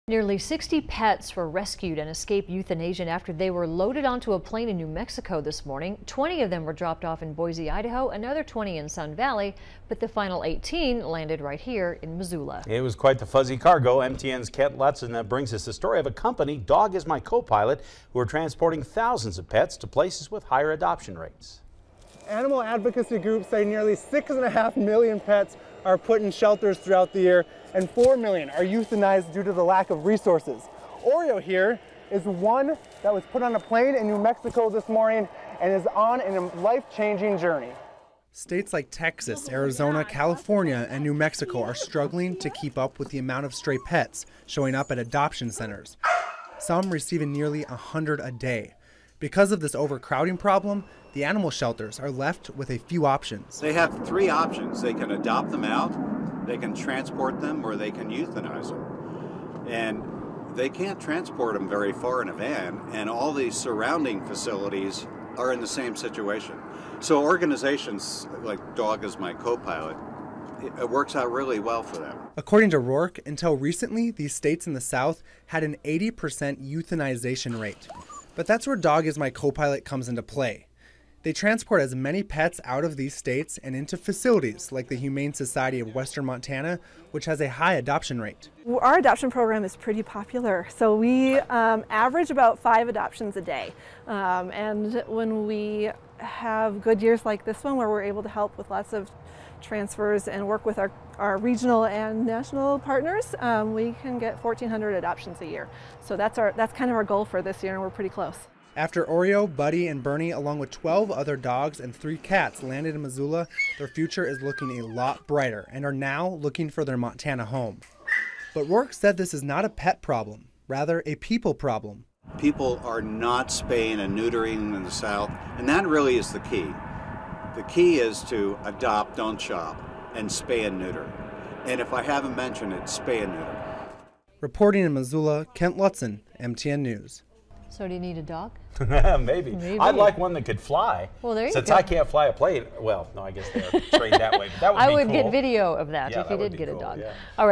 Nearly 60 pets were rescued and escaped euthanasia after they were loaded onto a plane in New Mexico this morning. 20 of them were dropped off in Boise, Idaho, another 20 in Sun Valley, but the final 18 landed right here in Missoula. It was quite the fuzzy cargo. MTN's Kent Lutzen brings us the story of a company, Dog is My Co-Pilot, who are transporting thousands of pets to places with higher adoption rates. Animal advocacy groups say nearly 6.5 million pets are put in shelters throughout the year, and 4 million are euthanized due to the lack of resources. Oreo here is one that was put on a plane in New Mexico this morning and is on a life-changing journey. States like Texas, Arizona, California, and New Mexico are struggling to keep up with the amount of stray pets showing up at adoption centers, some receiving nearly 100 a day. Because of this overcrowding problem, the animal shelters are left with a few options. They have 3 options. They can adopt them out, they can transport them, or they can euthanize them. And they can't transport them very far in a van, and all these surrounding facilities are in the same situation. So organizations like Dog is My Co-Pilot, it works out really well for them. According to Rourke, until recently, these states in the South had an 80% euthanization rate. But that's where Dog is My Co-Pilot comes into play. They transport as many pets out of these states and into facilities like the Humane Society of Western Montana, which has a high adoption rate. Our adoption program is pretty popular, so we average about 5 adoptions a day. And when we have good years like this one, where we're able to help with lots of transfers and work with our regional and national partners, we can get 1,400 adoptions a year. So that's kind of our goal for this year, and we're pretty close. After Oreo, Buddy, and Bernie, along with 12 other dogs and 3 cats, landed in Missoula, their future is looking a lot brighter and are now looking for their Montana home. But Rourke said this is not a pet problem, rather a people problem. People are not spaying and neutering in the South, and that really is the key. The key is to adopt, don't shop, and spay and neuter. And if I haven't mentioned it, spay and neuter. Reporting in Missoula, Kent Lutzen, MTN News. So do you need a dog? Maybe. I'd like one that could fly. Well, there you Since go. I can't fly a plane, well, no, I guess they're trained that way. But that would I be would cool. get video of that Yeah, if you that would did be get cool, a dog. yeah. All right.